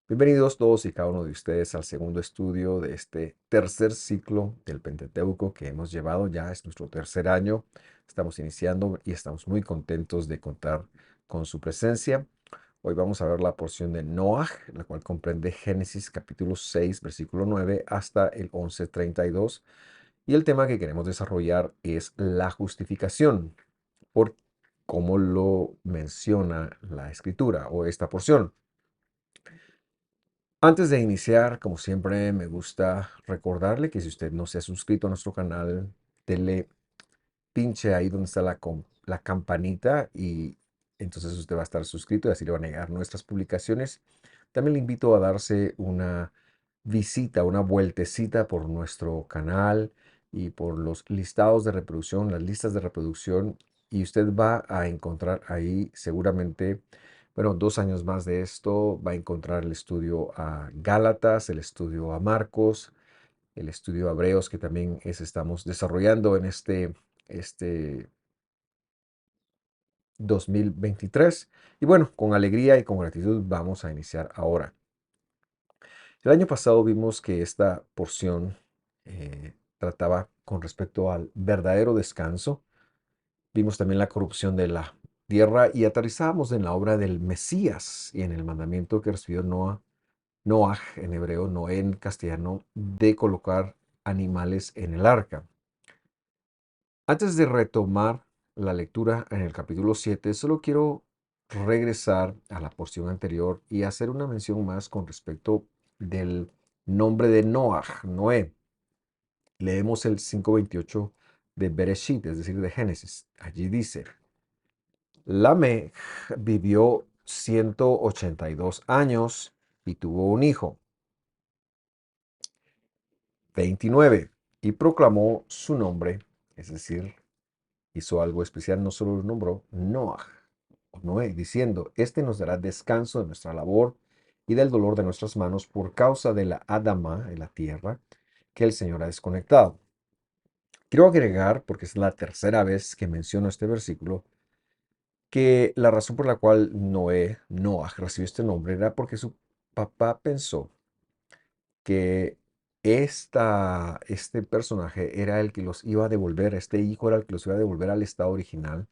Bienvenidos todos y cada uno de ustedes al segundo estudio de este tercer ciclo del Pentateuco que hemos llevado. Ya es nuestro tercer año. Estamos iniciando y estamos muy contentos de contar con su presencia. Hoy vamos a ver la porción de Noaj, la cual comprende Génesis capítulo 6, versículo 9 hasta el 11:32. Y el tema que queremos desarrollar es la justificación, por cómo lo menciona la escritura o esta porción. Antes de iniciar, como siempre, me gusta recordarle que si usted no se ha suscrito a nuestro canal, dele pinche ahí donde está la campanita y entonces usted va a estar suscrito y así le van a llegar nuestras publicaciones. También le invito a darse una visita, una vueltecita por nuestro canal y por los listados de reproducción, las listas de reproducción, y usted va a encontrar ahí seguramente, bueno, 2 años más de esto, va a encontrar el estudio a Gálatas, el estudio a Marcos, el estudio a Hebreos, que también estamos desarrollando en este 2023. Y bueno, con alegría y con gratitud vamos a iniciar ahora. El año pasado vimos que esta porción trataba con respecto al verdadero descanso. Vimos también la corrupción de la tierra y aterrizábamos en la obra del Mesías y en el mandamiento que recibió Noaj en hebreo, Noé en castellano, de colocar animales en el arca. Antes de retomar la lectura en el capítulo 7, solo quiero regresar a la porción anterior y hacer una mención más con respecto del nombre de Noé. Leemos el 5:28 de Bereshit, es decir, de Génesis. Allí dice, Lamech vivió 182 años y tuvo un hijo, 29, y proclamó su nombre, es decir, hizo algo especial, no solo lo nombró Noah, o Noé, diciendo, este nos dará descanso de nuestra labor y del dolor de nuestras manos por causa de la Adama, de la tierra, que el Señor ha desconectado. Quiero agregar, porque es la tercera vez que menciono este versículo, que la razón por la cual Noah, recibió este nombre era porque su papá pensó que este personaje era el que los iba a devolver, este hijo era el que los iba a devolver al estado original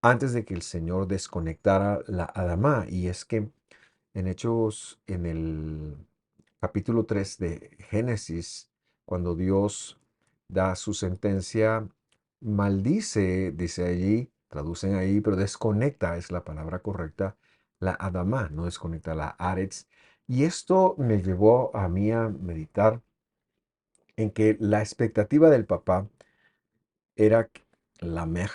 antes de que el Señor desconectara la Adamá. Y es que en Hechos, en el capítulo 3 de Génesis, cuando Dios da su sentencia, maldice, dice allí, traducen ahí, pero desconecta es la palabra correcta, la Adamá, no desconecta la Aretz. Y esto me llevó a mí a meditar en que la expectativa del papá era Lamech,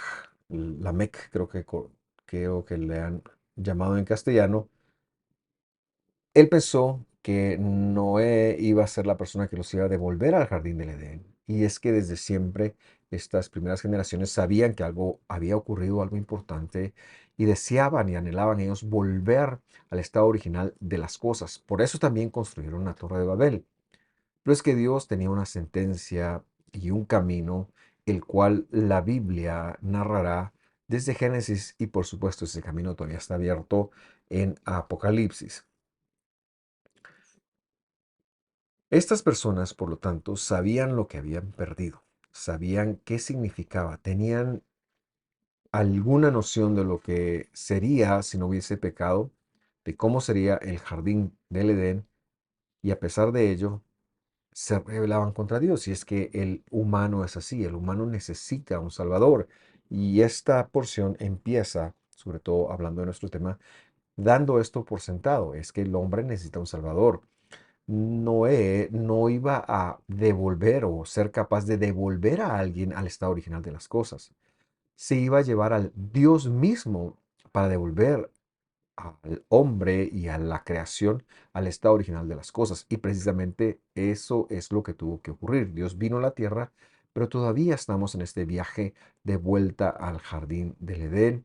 Lamech creo que le han llamado en castellano. Él pensó que Noé iba a ser la persona que los iba a devolver al jardín del Edén. Y es que desde siempre estas primeras generaciones sabían que algo había ocurrido, algo importante, y deseaban y anhelaban ellos volver al estado original de las cosas. Por eso también construyeron la Torre de Babel. Pero es que Dios tenía una sentencia y un camino, el cual la Biblia narrará desde Génesis, y por supuesto ese camino todavía está abierto en Apocalipsis. Estas personas, por lo tanto, sabían lo que habían perdido, sabían qué significaba, tenían alguna noción de lo que sería si no hubiese pecado, de cómo sería el jardín del Edén, y a pesar de ello, se rebelaban contra Dios. Y es que el humano es así, el humano necesita un Salvador. Y esta porción empieza, sobre todo hablando de nuestro tema, dando esto por sentado, es que el hombre necesita un Salvador. Noé no iba a devolver o ser capaz de devolver a alguien al estado original de las cosas. Se iba a llevar al Dios mismo para devolver al hombre y a la creación al estado original de las cosas. Y precisamente eso es lo que tuvo que ocurrir. Dios vino a la tierra, pero todavía estamos en este viaje de vuelta al jardín del Edén,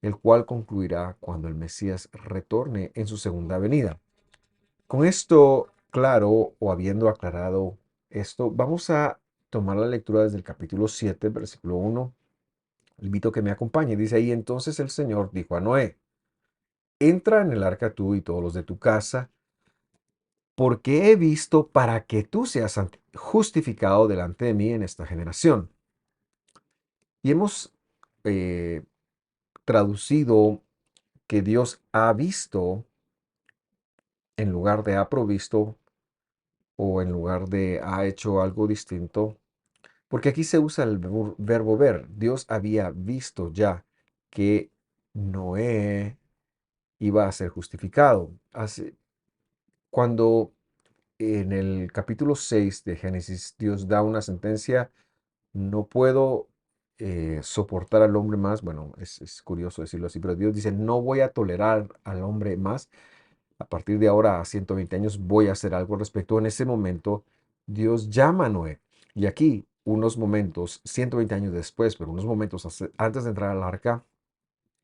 el cual concluirá cuando el Mesías retorne en su segunda venida. Con esto claro, o habiendo aclarado esto, vamos a tomar la lectura desde el capítulo 7, versículo 1. Invito a que me acompañe. Dice ahí, entonces el Señor dijo a Noé, entra en el arca tú y todos los de tu casa, porque he visto para que tú seas justificado delante de mí en esta generación. Y hemos eh, traducido que Dios ha visto en lugar de ha provisto o en lugar de ha hecho algo distinto, porque aquí se usa el verbo ver. Dios había visto ya que Noé iba a ser justificado. Cuando en el capítulo 6 de Génesis Dios da una sentencia, no puedo soportar al hombre más, bueno, es curioso decirlo así, pero Dios dice, no voy a tolerar al hombre más. A partir de ahora, a 120 años, voy a hacer algo al respecto. En ese momento, Dios llama a Noé. Y aquí, unos momentos, 120 años después, pero unos momentos antes de entrar al arca,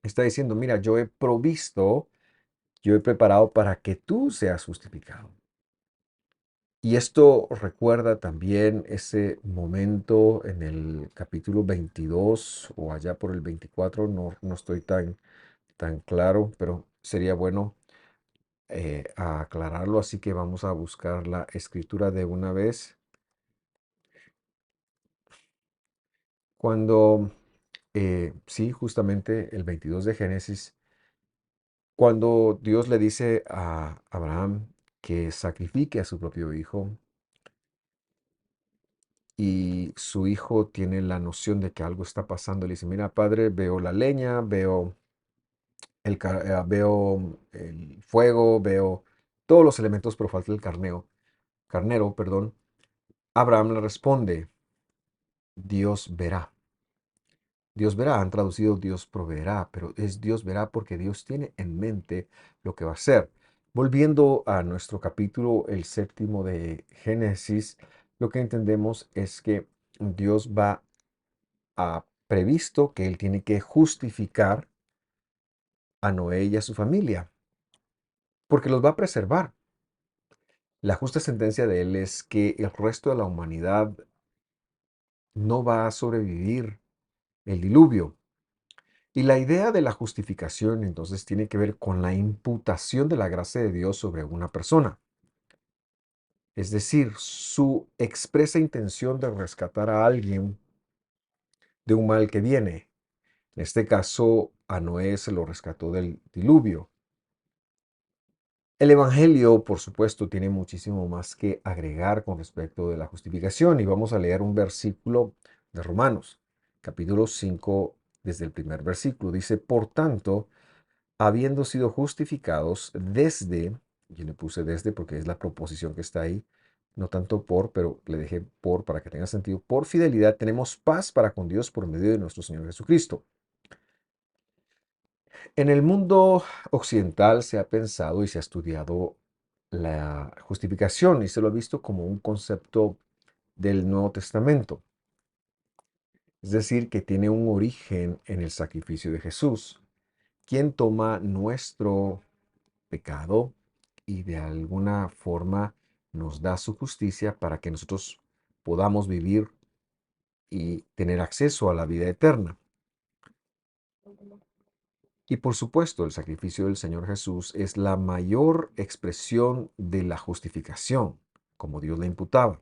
está diciendo, mira, yo he provisto, yo he preparado para que tú seas justificado. Y esto recuerda también ese momento en el capítulo 22 o allá por el 24, no estoy tan claro, pero sería bueno aclararlo, así que vamos a buscar la escritura de una vez. Cuando, sí, justamente el 22 de Génesis, cuando Dios le dice a Abraham que sacrifique a su propio hijo y su hijo tiene la noción de que algo está pasando, le dice, mira, padre, veo la leña, veo el fuego, veo todos los elementos, pero falta el carnero, perdón. Abraham le responde, Dios verá. Dios verá, han traducido Dios proveerá, pero es Dios verá porque Dios tiene en mente lo que va a hacer. Volviendo a nuestro capítulo, el séptimo de Génesis, lo que entendemos es que Dios va a previsto que Él tiene que justificar a Noé y a su familia, porque los va a preservar. La justa sentencia de Él es que el resto de la humanidad no va a sobrevivir el diluvio. Y la idea de la justificación entonces tiene que ver con la imputación de la gracia de Dios sobre una persona. Es decir, su expresa intención de rescatar a alguien de un mal que viene. En este caso, a Noé se lo rescató del diluvio. El Evangelio, por supuesto, tiene muchísimo más que agregar con respecto de la justificación y vamos a leer un versículo de Romanos, capítulo 5, desde el primer versículo. Dice, por tanto, habiendo sido justificados desde, yo le puse desde porque es la proposición que está ahí, no tanto por, pero le dejé por para que tenga sentido, por fidelidad tenemos paz para con Dios por medio de nuestro Señor Jesucristo. En el mundo occidental se ha pensado y se ha estudiado la justificación y se lo ha visto como un concepto del Nuevo Testamento, es decir, que tiene un origen en el sacrificio de Jesús, quien toma nuestro pecado y de alguna forma nos da su justicia para que nosotros podamos vivir y tener acceso a la vida eterna. Y por supuesto, el sacrificio del Señor Jesús es la mayor expresión de la justificación, como Dios le imputaba.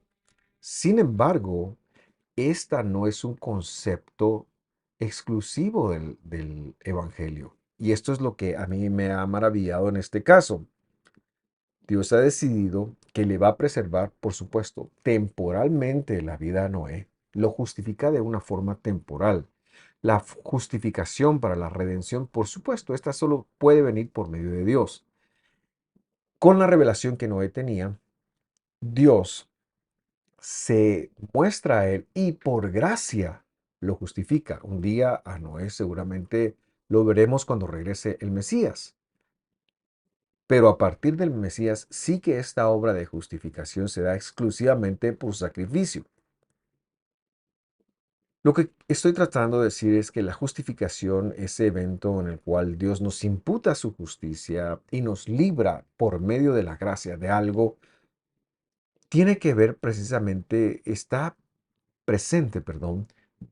Sin embargo, esta no es un concepto exclusivo del Evangelio. Y esto es lo que a mí me ha maravillado en este caso. Dios ha decidido que le va a preservar, por supuesto, temporalmente la vida a Noé. Lo justifica de una forma temporal. La justificación para la redención, por supuesto, esta solo puede venir por medio de Dios. Con la revelación que Noé tenía, Dios se muestra a él y por gracia lo justifica. Un día a Noé seguramente lo veremos cuando regrese el Mesías. Pero a partir del Mesías sí que esta obra de justificación se da exclusivamente por sacrificio. Lo que estoy tratando de decir es que la justificación, ese evento en el cual Dios nos imputa su justicia y nos libra por medio de la gracia de algo, tiene que ver precisamente, está presente, perdón,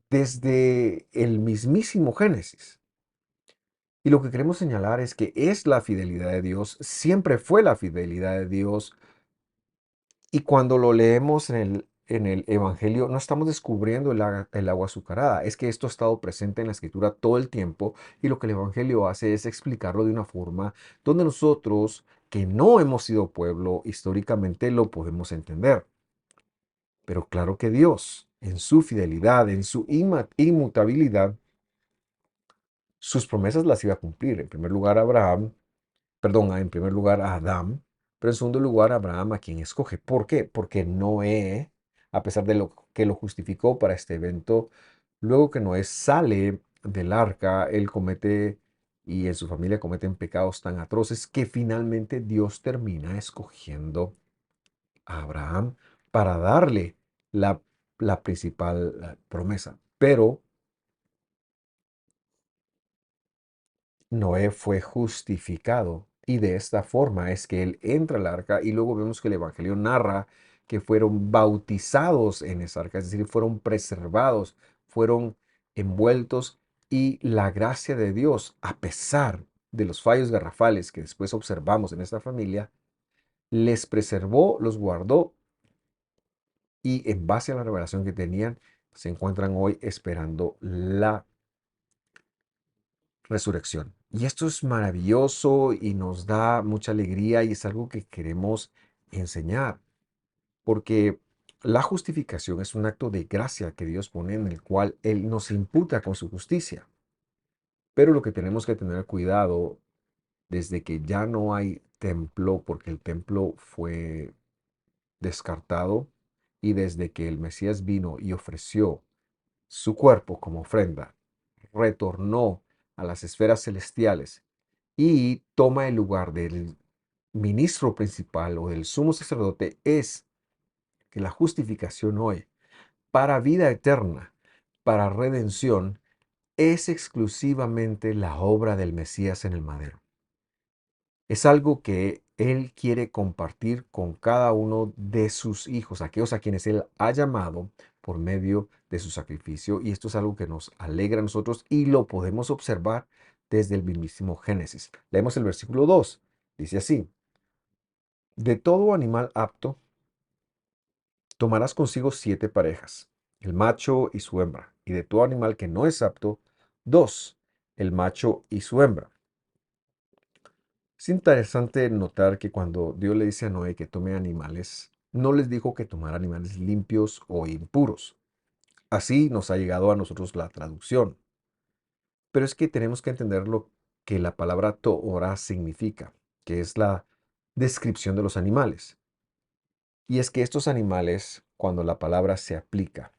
desde el mismísimo Génesis. Y lo que queremos señalar es que es la fidelidad de Dios, siempre fue la fidelidad de Dios Y cuando lo leemos en el Evangelio, no estamos descubriendo el agua azucarada, es que esto ha estado presente en la Escritura todo el tiempo y lo que el Evangelio hace es explicarlo de una forma donde nosotros, que no hemos sido pueblo históricamente, lo podemos entender. Pero claro que Dios, en su fidelidad, en su inmutabilidad, sus promesas las iba a cumplir. En primer lugar, Abraham, perdón, en primer lugar a Adán, pero en segundo lugar a Abraham, a quien escoge. ¿Por qué? Porque Noé, a pesar de lo que lo justificó para este evento, luego que Noé sale del arca, él comete y en su familia cometen pecados tan atroces que finalmente Dios termina escogiendo a Abraham para darle la, la principal promesa. Pero Noé fue justificado y de esta forma es que él entra al arca y luego vemos que el Evangelio narra que fueron bautizados en esa arca, es decir, fueron preservados, fueron envueltos y la gracia de Dios, a pesar de los fallos garrafales que después observamos en esta familia, les preservó, los guardó y en base a la revelación que tenían, se encuentran hoy esperando la resurrección. Y esto es maravilloso y nos da mucha alegría y es algo que queremos enseñar, porque la justificación es un acto de gracia que Dios pone en el cual Él nos imputa con su justicia. Pero lo que tenemos que tener cuidado desde que ya no hay templo, porque el templo fue descartado, y desde que el Mesías vino y ofreció su cuerpo como ofrenda, retornó a las esferas celestiales y toma el lugar del ministro principal o del sumo sacerdote, es que la justificación hoy para vida eterna, para redención, es exclusivamente la obra del Mesías en el madero. Es algo que Él quiere compartir con cada uno de sus hijos, aquellos a quienes Él ha llamado por medio de su sacrificio. Y esto es algo que nos alegra a nosotros y lo podemos observar desde el mismísimo Génesis. Leemos el versículo 2. Dice así: de todo animal apto tomarás consigo 7 parejas, el macho y su hembra, y de todo animal que no es apto, 2, el macho y su hembra. Es interesante notar que cuando Dios le dice a Noé que tome animales, no les dijo que tomara animales limpios o impuros. Así nos ha llegado a nosotros la traducción. Pero es que tenemos que entender lo que la palabra Torah significa, que es la descripción de los animales. Y es que estos animales, cuando la palabra se aplica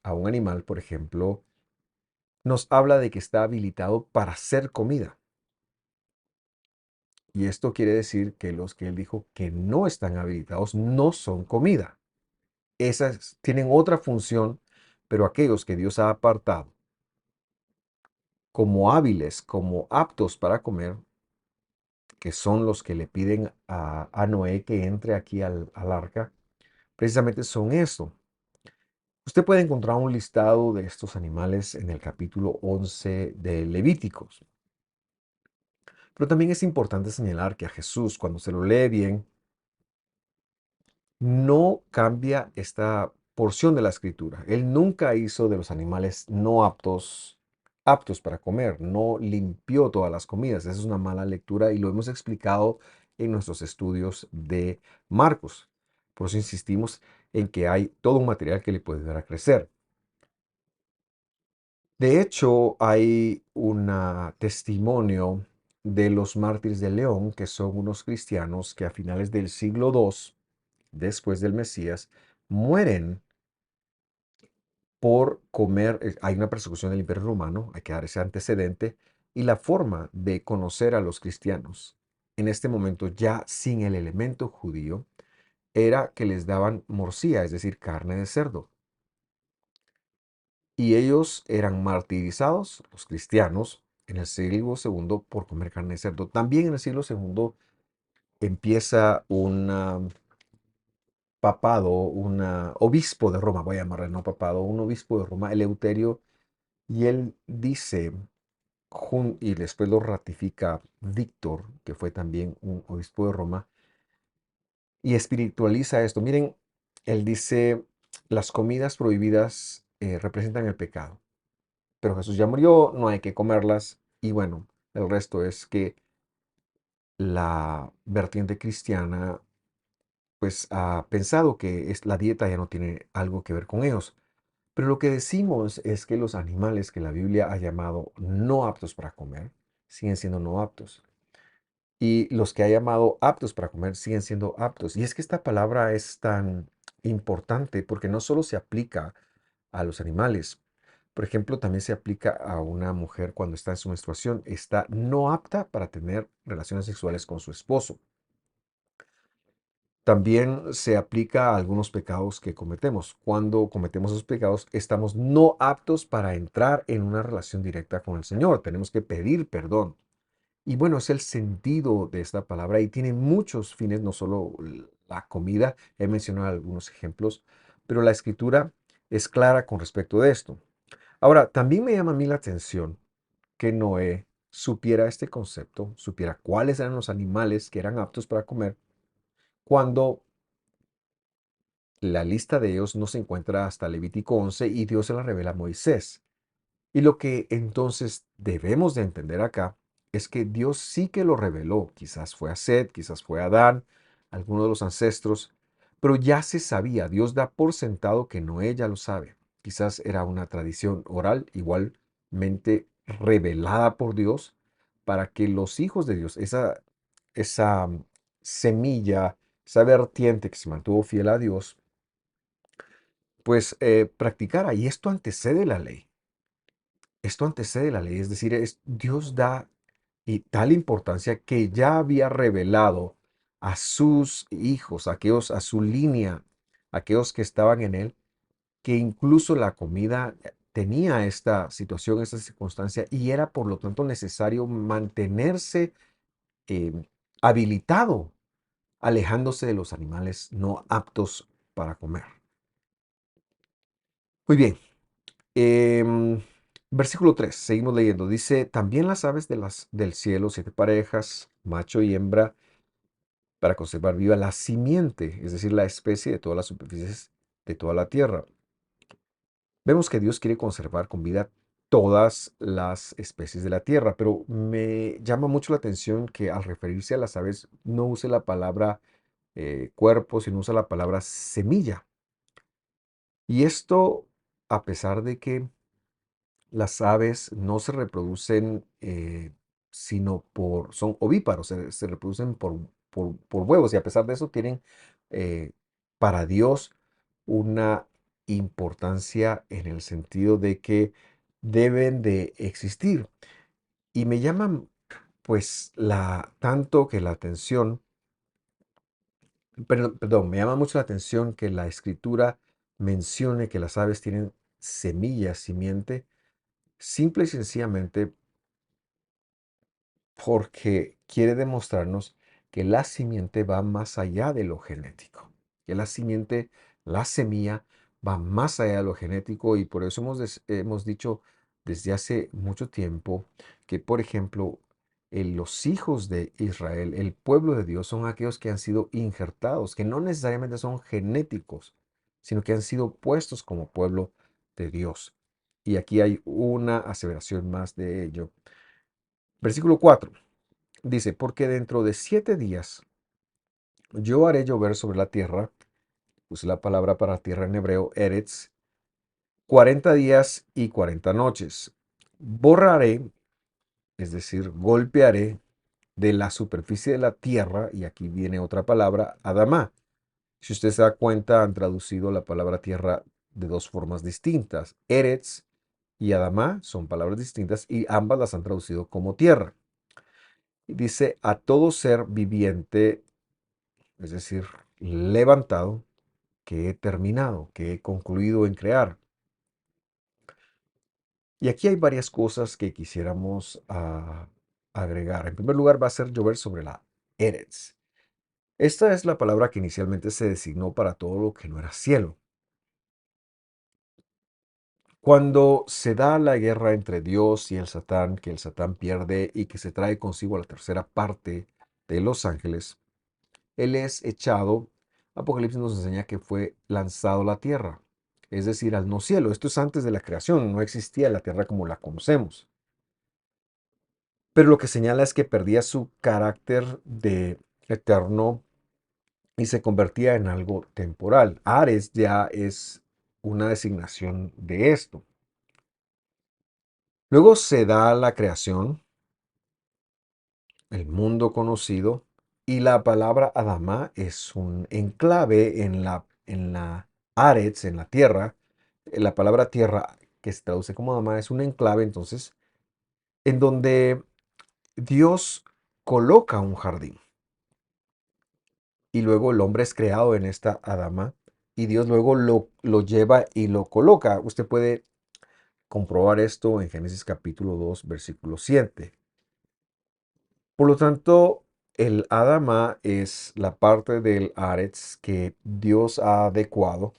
a un animal, por ejemplo, nos habla de que está habilitado para ser comida. Y esto quiere decir que los que él dijo que no están habilitados no son comida. Esas tienen otra función, pero aquellos que Dios ha apartado como hábiles, como aptos para comer, que son los que le piden a Noé que entre aquí al arca, precisamente son esto. Usted puede encontrar un listado de estos animales en el capítulo 11 de Levíticos. Pero también es importante señalar que a Jesús, cuando se lo lee bien, no cambia esta porción de la escritura. Él nunca hizo de los animales no aptos aptos para comer, no limpió todas las comidas. Esa es una mala lectura y lo hemos explicado en nuestros estudios de Marcos. Por eso insistimos en que hay todo un material que le puede dar a crecer. De hecho, hay un testimonio de los mártires de León, que son unos cristianos que a finales del siglo II, después del Mesías, mueren por comer. Hay una persecución del Imperio Romano, hay que dar ese antecedente, y la forma de conocer a los cristianos en este momento, ya sin el elemento judío, era que les daban morcilla, es decir, carne de cerdo. Y ellos eran martirizados, los cristianos, en el siglo segundo por comer carne de cerdo. También en el siglo segundo empieza un papado, un obispo de Roma, voy a llamarle, no papado, un obispo de Roma, Eleuterio, y él dice, y después lo ratifica Víctor, que fue también un obispo de Roma, y espiritualiza esto. Miren, él dice, las comidas prohibidas representan el pecado, pero Jesús ya murió, no hay que comerlas. Y bueno, el resto es que la vertiente cristiana pues ha pensado que la dieta ya no tiene algo que ver con ellos. Pero lo que decimos es que los animales que la Biblia ha llamado no aptos para comer, siguen siendo no aptos. Y los que ha llamado aptos para comer siguen siendo aptos. Y es que esta palabra es tan importante porque no solo se aplica a los animales. Por ejemplo, también se aplica a una mujer cuando está en su menstruación. Está no apta para tener relaciones sexuales con su esposo. También se aplica a algunos pecados que cometemos. Cuando cometemos esos pecados, estamos no aptos para entrar en una relación directa con el Señor. Tenemos que pedir perdón. Y bueno, es el sentido de esta palabra y tiene muchos fines, no solo la comida. He mencionado algunos ejemplos, pero la escritura es clara con respecto de esto. Ahora, también me llama a mí la atención que Noé supiera este concepto, supiera cuáles eran los animales que eran aptos para comer, cuando la lista de ellos no se encuentra hasta Levítico 11 y Dios se la revela a Moisés. Y lo que entonces debemos de entender acá es que Dios sí que lo reveló. Quizás fue a Set, quizás fue a Adán, alguno de los ancestros, pero ya se sabía. Dios da por sentado que Noé ya lo sabe. Quizás era una tradición oral igualmente revelada por Dios para que los hijos de Dios, esa semilla, esa vertiente que se mantuvo fiel a Dios, pues practicara. Y esto antecede la ley. Esto antecede la ley, es decir, Dios da y tal importancia que ya había revelado a sus hijos, aquellos, a su línea, aquellos que estaban en él, que incluso la comida tenía esta situación, esta circunstancia, y era por lo tanto necesario mantenerse eh, habilitado, alejándose de los animales no aptos para comer. Muy bien, versículo 3, seguimos leyendo. Dice, también las aves del cielo, 7 parejas, macho y hembra, para conservar viva la simiente, es decir, la especie de todas las superficies de toda la tierra. Vemos que Dios quiere conservar con vida todas las especies de la tierra, pero me llama mucho la atención que al referirse a las aves no use la palabra cuerpo, sino usa la palabra semilla. Y esto a pesar de que las aves no se reproducen, sino son ovíparos, se reproducen por huevos y a pesar de eso tienen eh, para Dios una importancia en el sentido de que deben de existir. Y me llaman pues tanto que la atención, perdón, me llama mucho la atención que la escritura mencione que las aves tienen semillas, simiente, simple y sencillamente porque quiere demostrarnos que la simiente va más allá de lo genético, que la simiente, la semilla, va más allá de lo genético y por eso hemos dicho desde hace mucho tiempo que, por ejemplo, los hijos de Israel, el pueblo de Dios, son aquellos que han sido injertados, que no necesariamente son genéticos, sino que han sido puestos como pueblo de Dios. Y aquí hay una aseveración más de ello. Versículo 4. Dice, porque dentro de 7 días yo haré llover sobre la tierra, puse la palabra para tierra en hebreo, Eretz, 40 días y 40 noches. Borraré, es decir, golpearé de la superficie de la tierra, y aquí viene otra palabra, Adamá. Si usted se da cuenta, han traducido la palabra tierra de dos formas distintas. Eretz y Adamá son palabras distintas y ambas las han traducido como tierra. Y dice, a todo ser viviente, es decir, levantado, que he terminado, que he concluido en crear. Y aquí hay varias cosas que quisiéramos agregar. En primer lugar, va a ser llover sobre la Eretz. Esta es la palabra que inicialmente se designó para todo lo que no era cielo. Cuando se da la guerra entre Dios y el Satán, que el Satán pierde y que se trae consigo la tercera parte de los ángeles, él es echado Apocalipsis nos enseña que fue lanzado a la tierra, es decir, al no cielo. Esto es antes de la creación, no existía la tierra como la conocemos. Pero lo que señala es que perdía su carácter de eterno y se convertía en algo temporal. Ares ya es una designación de esto. Luego se da la creación, el mundo conocido, y la palabra Adama es un enclave en la Aretz, en la tierra. La palabra tierra, que se traduce como Adama, es un enclave, entonces, en donde Dios coloca un jardín. Y luego el hombre es creado en esta Adama, y Dios luego lo lleva y lo coloca. Usted puede comprobar esto en Génesis capítulo 2, versículo 7. Por lo tanto, el Adama es la parte del Aretz que Dios ha adecuado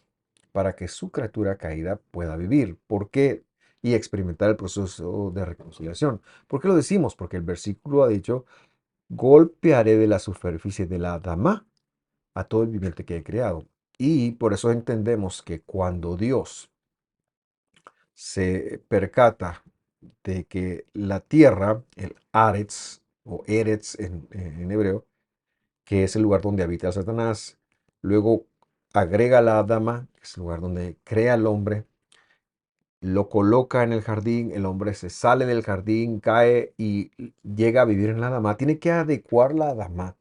para que su criatura caída pueda vivir. ¿Por qué? Y experimentar el proceso de reconciliación. ¿Por qué lo decimos? Porque el versículo ha dicho, golpearé de la superficie del Adama a todo el viviente que he creado. Y por eso entendemos que cuando Dios se percata de que la tierra, el Aretz o Eretz en hebreo, que es el lugar donde habita Satanás, luego agrega la Adama, que es el lugar donde crea al hombre, lo coloca en el jardín, el hombre se sale del jardín, cae y llega a vivir en la Adama, tiene que adecuar la Adama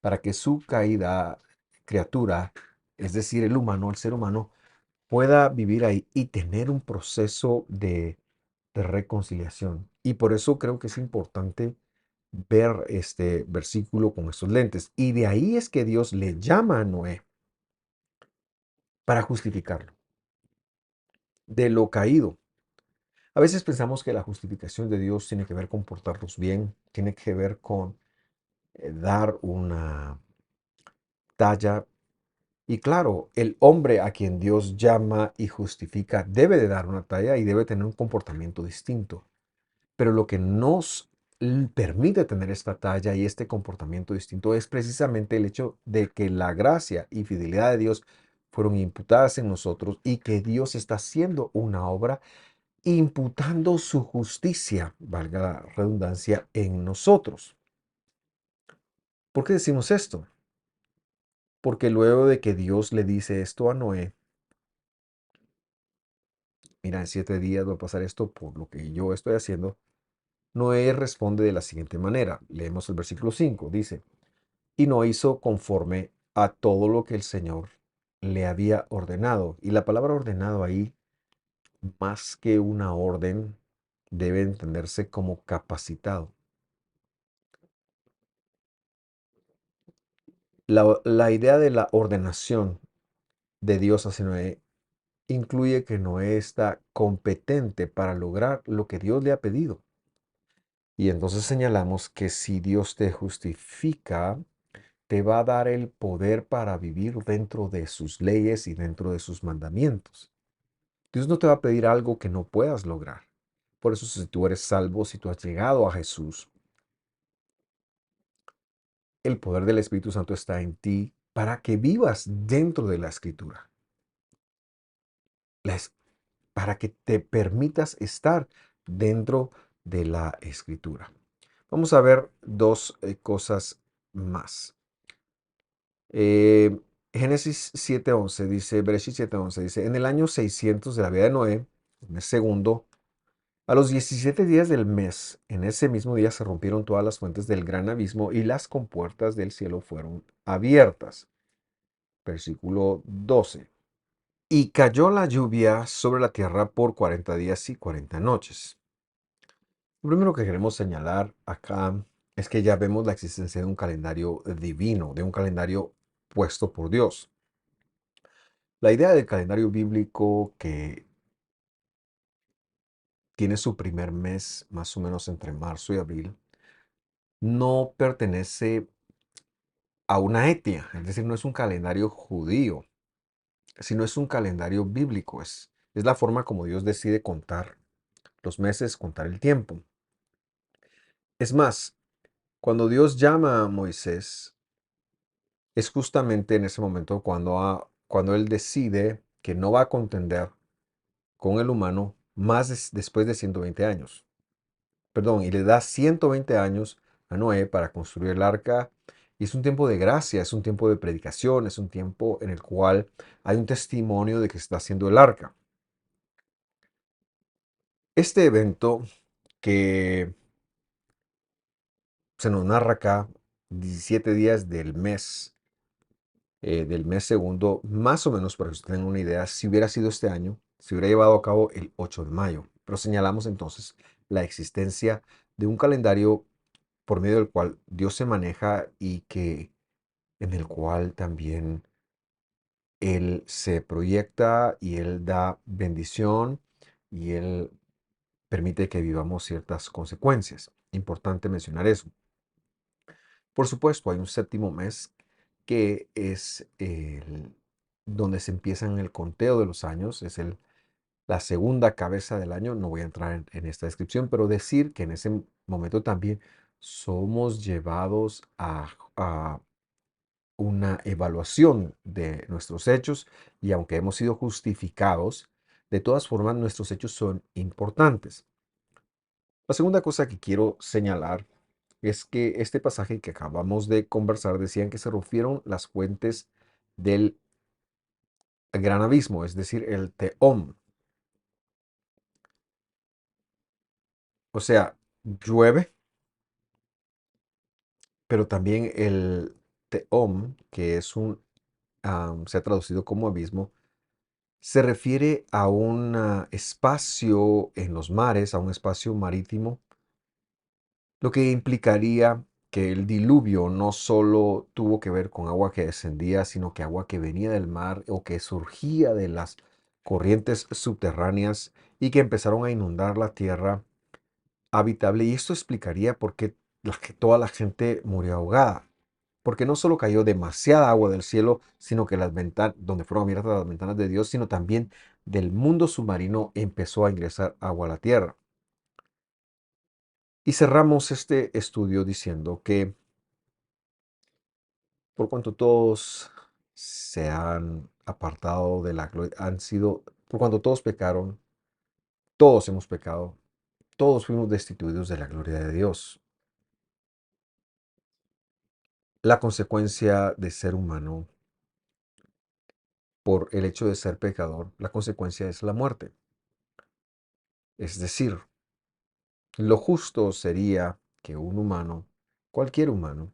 para que su caída criatura, es decir, el humano, el ser humano, pueda vivir ahí y tener un proceso de reconciliación. Y por eso creo que es importante ver este versículo con estos lentes. Y de ahí es que Dios le llama a Noé para justificarlo, de lo caído. A veces pensamos que la justificación de Dios tiene que ver con portarnos bien, tiene que ver con dar una talla. Y claro, el hombre a quien Dios llama y justifica debe de dar una talla y debe tener un comportamiento distinto. Pero lo que nos permite tener esta talla y este comportamiento distinto es precisamente el hecho de que la gracia y fidelidad de Dios fueron imputadas en nosotros y que Dios está haciendo una obra imputando su justicia, valga la redundancia, en nosotros. ¿Por qué decimos esto? Porque luego de que Dios le dice esto a Noé, mira, en 7 días va a pasar esto por lo que yo estoy haciendo, Noé responde de la siguiente manera. Leemos el versículo 5, dice, y no hizo conforme a todo lo que el Señor le había ordenado. Y la palabra ordenado ahí, más que una orden, debe entenderse como capacitado. La idea de la ordenación de Dios hacia Noé incluye que Noé está competente para lograr lo que Dios le ha pedido. Y entonces señalamos que si Dios te justifica, te va a dar el poder para vivir dentro de sus leyes y dentro de sus mandamientos. Dios no te va a pedir algo que no puedas lograr. Por eso si tú eres salvo, si tú has llegado a Jesús, el poder del Espíritu Santo está en ti para que vivas dentro de la Escritura. Para que te permitas estar dentro de la Escritura. Vamos a ver dos cosas más. Eh, Génesis 7:11 dice, Bereshit 7:11 dice, en el año 600 de la vida de Noé, en el segundo, a los 17 días del mes, en ese mismo día se rompieron todas las fuentes del gran abismo y las compuertas del cielo fueron abiertas. Versículo 12. Y cayó la lluvia sobre la tierra por 40 días y 40 noches. Lo primero que queremos señalar acá es que ya vemos la existencia de un calendario divino, de un calendario puesto por Dios. La idea del calendario bíblico que tiene su primer mes más o menos entre marzo y abril, no pertenece a una etnia, es decir, no es un calendario judío, sino es un calendario bíblico, es la forma como Dios decide contar los meses, contar el tiempo. Es más, cuando Dios llama a Moisés, es justamente en ese momento cuando él decide que no va a contender con el humano después de 120 años. Perdón, y le da 120 años a Noé para construir el arca. Y es un tiempo de gracia, es un tiempo de predicación, es un tiempo en el cual hay un testimonio de que se está haciendo el arca. Este evento que se nos narra acá, 17 días del mes segundo, más o menos para que ustedes tengan una idea, si hubiera sido este año, se hubiera llevado a cabo el 8 de mayo. Pero señalamos entonces la existencia de un calendario por medio del cual Dios se maneja y que en el cual también Él se proyecta y Él da bendición y Él permite que vivamos ciertas consecuencias. Importante mencionar eso. Por supuesto, hay un séptimo mes que es donde se empieza el conteo de los años, es la segunda cabeza del año. No voy a entrar en esta descripción, pero decir que en ese momento también somos llevados a una evaluación de nuestros hechos y aunque hemos sido justificados, de todas formas nuestros hechos son importantes. La segunda cosa que quiero señalar es que este pasaje que acabamos de conversar decían que se rompieron las fuentes del gran abismo, es decir, el Tehom. O sea, llueve, pero también el Tehom, que se ha traducido como abismo, se refiere a un espacio en los mares, a un espacio marítimo, lo que implicaría que el diluvio no solo tuvo que ver con agua que descendía, sino que agua que venía del mar o que surgía de las corrientes subterráneas y que empezaron a inundar la tierra habitable. Y esto explicaría por qué toda la gente murió ahogada. Porque no solo cayó demasiada agua del cielo, sino que las ventanas, donde fueron abiertas las ventanas de Dios, sino también del mundo submarino empezó a ingresar agua a la tierra. Y cerramos este estudio diciendo que por cuanto todos se han apartado de la gloria, por cuanto todos pecaron, todos hemos pecado, todos fuimos destituidos de la gloria de Dios. La consecuencia de ser humano por el hecho de ser pecador, la consecuencia es la muerte. Es decir, lo justo sería que un humano, cualquier humano,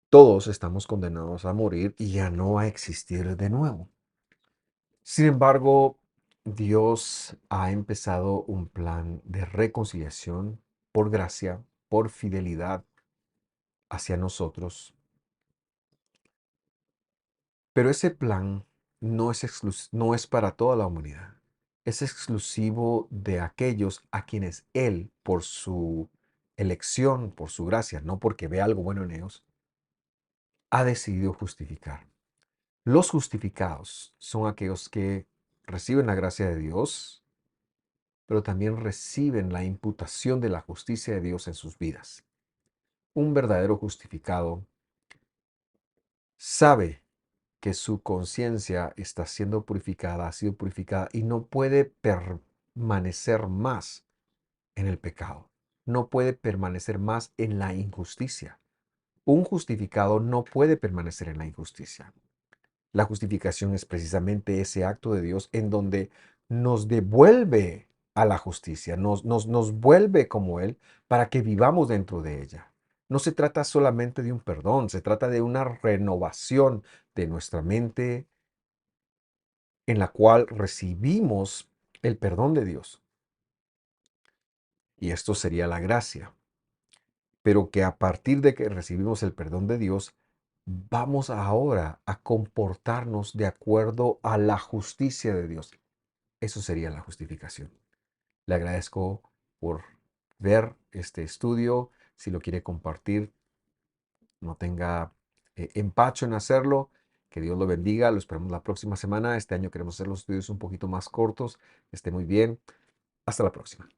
todos estamos condenados a morir y a no a existir de nuevo. Sin embargo, Dios ha empezado un plan de reconciliación por gracia, por fidelidad hacia nosotros. Pero ese plan no es para toda la humanidad. Es exclusivo de aquellos a quienes Él, por su elección, por su gracia, no porque vea algo bueno en ellos, ha decidido justificar. Los justificados son aquellos que reciben la gracia de Dios, pero también reciben la imputación de la justicia de Dios en sus vidas. Un verdadero justificado sabe que su conciencia está siendo purificada, ha sido purificada y no puede permanecer más en el pecado. No puede permanecer más en la injusticia. Un justificado no puede permanecer en la injusticia. La justificación es precisamente ese acto de Dios en donde nos devuelve a la justicia, nos vuelve como Él para que vivamos dentro de ella. No se trata solamente de un perdón, se trata de una renovación de nuestra mente en la cual recibimos el perdón de Dios. Y esto sería la gracia. Pero que a partir de que recibimos el perdón de Dios, vamos ahora a comportarnos de acuerdo a la justicia de Dios. Eso sería la justificación. Le agradezco por ver este estudio. Si lo quiere compartir, no tenga empacho en hacerlo. Que Dios lo bendiga. Lo esperamos la próxima semana. Este año queremos hacer los estudios un poquito más cortos. Esté muy bien. Hasta la próxima.